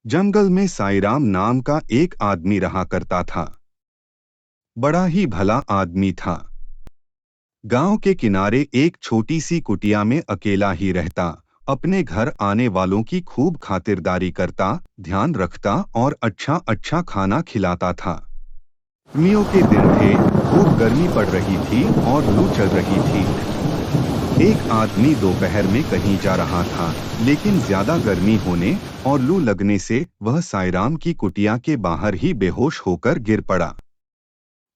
जंगल में साईराम नाम का एक आदमी रहा करता था। बड़ा ही भला आदमी था। गांव के किनारे एक छोटी सी कुटिया में अकेला ही रहता, अपने घर आने वालों की खूब खातिरदारी करता, ध्यान रखता और अच्छा अच्छा खाना खिलाता था। गर्मियों के दिन थे, खूब गर्मी पड़ रही थी और लू चल रही थी। एक आदमी दोपहर में कहीं जा रहा था, लेकिन ज्यादा गर्मी होने और लू लगने से वह साईराम की कुटिया के बाहर ही बेहोश होकर गिर पड़ा।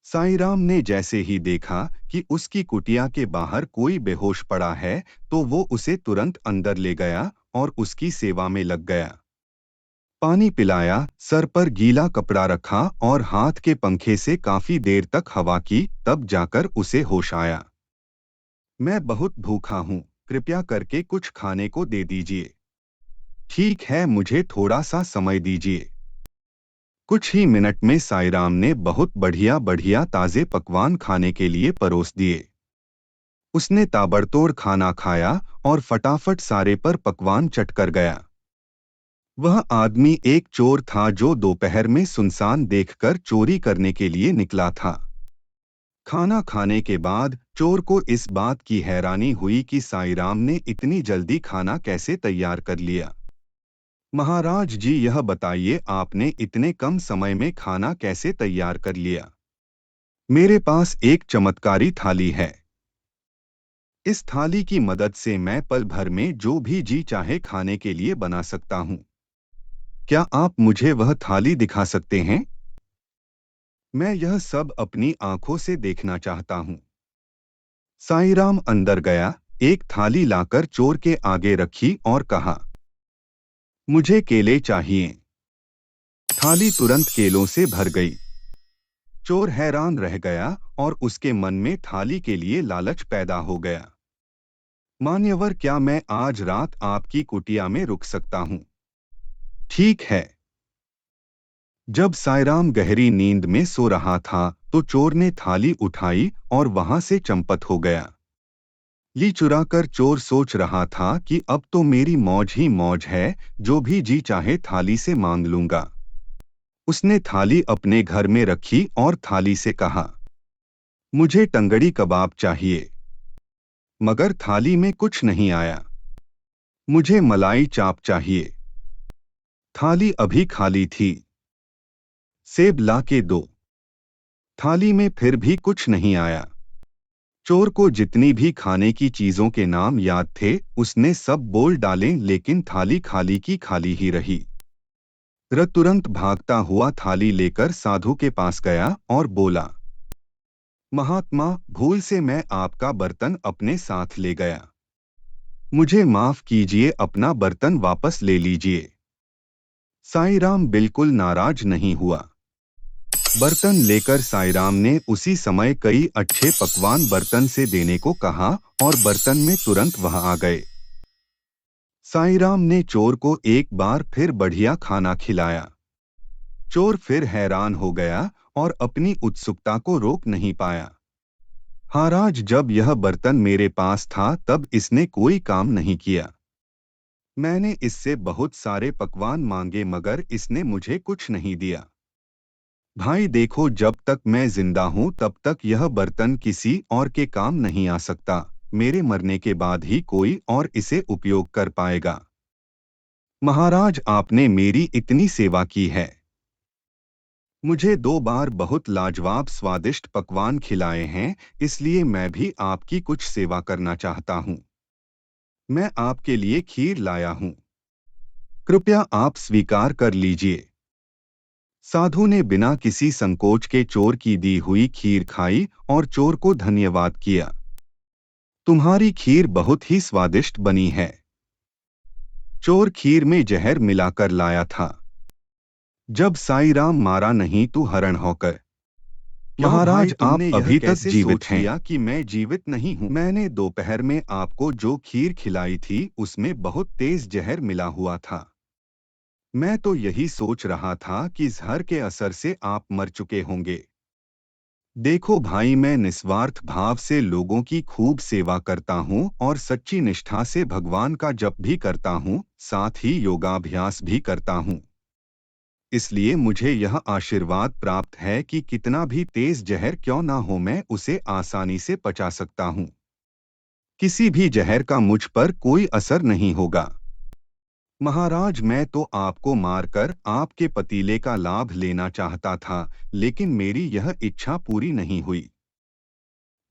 साईराम ने जैसे ही देखा कि उसकी कुटिया के बाहर कोई बेहोश पड़ा है, तो वो उसे तुरंत अंदर ले गया और उसकी सेवा में लग गया। पानी पिलाया, सर पर गीला कपड़ा रखा और हाथ के पंखे से काफी देर तक हवा की, तब जाकर उसे होश आया। मैं बहुत भूखा हूँ, कृपया करके कुछ खाने को दे दीजिए। ठीक है, मुझे थोड़ा सा समय दीजिए। कुछ ही मिनट में साईराम ने बहुत बढ़िया बढ़िया ताजे पकवान खाने के लिए परोस दिए। उसने ताबड़तोड़ खाना खाया और फटाफट सारे पर पकवान चटकर गया। वह आदमी एक चोर था जो दोपहर में सुनसान देखकर चोरी करने के लिए निकला था। खाना खाने के बाद चोर को इस बात की हैरानी हुई कि साईराम ने इतनी जल्दी खाना कैसे तैयार कर लिया। महाराज जी, यह बताइए, आपने इतने कम समय में खाना कैसे तैयार कर लिया? मेरे पास एक चमत्कारी थाली है। इस थाली की मदद से मैं पल भर में जो भी जी चाहे खाने के लिए बना सकता हूँ। क्या आप मुझे वह थाली दिखा सकते हैं? मैं यह सब अपनी आंखों से देखना चाहता हूँ। साईराम अंदर गया, एक थाली लाकर चोर के आगे रखी और कहा, मुझे केले चाहिए। थाली तुरंत केलों से भर गई। चोर हैरान रह गया और उसके मन में थाली के लिए लालच पैदा हो गया। मान्यवर, क्या मैं आज रात आपकी कुटिया में रुक सकता हूँ? ठीक है। जब साईराम गहरी नींद में सो रहा था, तो चोर ने थाली उठाई और वहां से चंपत हो गया। ली चुराकर चोर सोच रहा था कि अब तो मेरी मौज ही मौज है, जो भी जी चाहे थाली से मांग लूंगा। उसने थाली अपने घर में रखी और थाली से कहा, मुझे टंगड़ी कबाब चाहिए। मगर थाली में कुछ नहीं आया। मुझे मलाई चाप चाहिए। थाली अभी खाली थी। सेब ला के दो। थाली में फिर भी कुछ नहीं आया। चोर को जितनी भी खाने की चीजों के नाम याद थे, उसने सब बोल डाले, लेकिन थाली खाली की खाली ही रही। वह तुरंत भागता हुआ थाली लेकर साधु के पास गया और बोला, महात्मा, भूल से मैं आपका बर्तन अपने साथ ले गया। मुझे माफ कीजिए, अपना बर्तन वापस ले लीजिए। साईराम बिल्कुल नाराज नहीं हुआ। बर्तन लेकर साईराम ने उसी समय कई अच्छे पकवान बर्तन से देने को कहा और बर्तन में तुरंत वह आ गए। साईराम ने चोर को एक बार फिर बढ़िया खाना खिलाया। चोर फिर हैरान हो गया और अपनी उत्सुकता को रोक नहीं पाया। महाराज, जब यह बर्तन मेरे पास था तब इसने कोई काम नहीं किया। मैंने इससे बहुत सारे पकवान मांगे, मगर इसने मुझे कुछ नहीं दिया। भाई देखो, जब तक मैं जिंदा हूं तब तक यह बर्तन किसी और के काम नहीं आ सकता। मेरे मरने के बाद ही कोई और इसे उपयोग कर पाएगा। महाराज, आपने मेरी इतनी सेवा की है। मुझे 2 बार बहुत लाजवाब स्वादिष्ट पकवान खिलाए हैं, इसलिए मैं भी आपकी कुछ सेवा करना चाहता हूँ। मैं आपके लिए खीर लाया हूँ। कृपया आप स्वीकार कर लीजिए। साधु ने बिना किसी संकोच के चोर की दी हुई खीर खाई और चोर को धन्यवाद किया। तुम्हारी खीर बहुत ही स्वादिष्ट बनी है। चोर खीर में जहर मिलाकर लाया था। जब साईराम मारा नहीं तू हरण होकर। महाराज, आप अभी तक जीवित हैं। कि मैं जीवित नहीं हूँ। मैंने दोपहर में आपको जो खीर खिलाई थी उसमें बहुत तेज जहर मिला हुआ था। मैं तो यही सोच रहा था कि जहर के असर से आप मर चुके होंगे। देखो भाई, मैं निस्वार्थ भाव से लोगों की खूब सेवा करता हूँ और सच्ची निष्ठा से भगवान का जप भी करता हूँ, साथ ही योगाभ्यास भी करता हूँ। इसलिए मुझे यह आशीर्वाद प्राप्त है कि कितना भी तेज जहर क्यों ना हो मैं उसे आसानी से पचा सकता हूँ। किसी भी जहर का मुझ पर कोई असर नहीं होगा। महाराज, मैं तो आपको मारकर आपके पतीले का लाभ लेना चाहता था, लेकिन मेरी यह इच्छा पूरी नहीं हुई।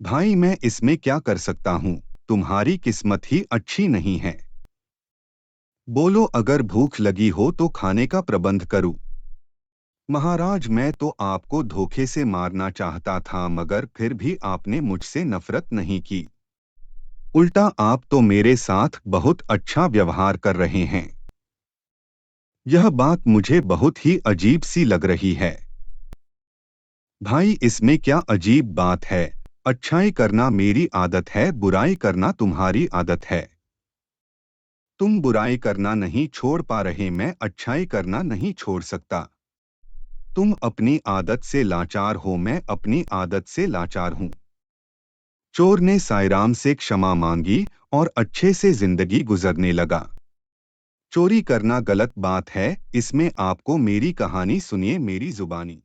भाई, मैं इसमें क्या कर सकता हूँ? तुम्हारी किस्मत ही अच्छी नहीं है। बोलो, अगर भूख लगी हो तो खाने का प्रबंध करूं। महाराज, मैं तो आपको धोखे से मारना चाहता था, मगर फिर भी आपने मुझसे नफरत नहीं की। उल्टा आप तो मेरे साथ बहुत अच्छा व्यवहार कर रहे हैं। यह बात मुझे बहुत ही अजीब सी लग रही है। भाई, इसमें क्या अजीब बात है? अच्छाई करना मेरी आदत है, बुराई करना तुम्हारी आदत है। तुम बुराई करना नहीं छोड़ पा रहे, मैं अच्छाई करना नहीं छोड़ सकता। तुम अपनी आदत से लाचार हो, मैं अपनी आदत से लाचार हूँ। चोर ने साईराम से क्षमा मांगी और अच्छे से जिंदगी गुजरने लगा। चोरी करना गलत बात है, इसमें आपको मेरी कहानी सुनिए मेरी जुबानी।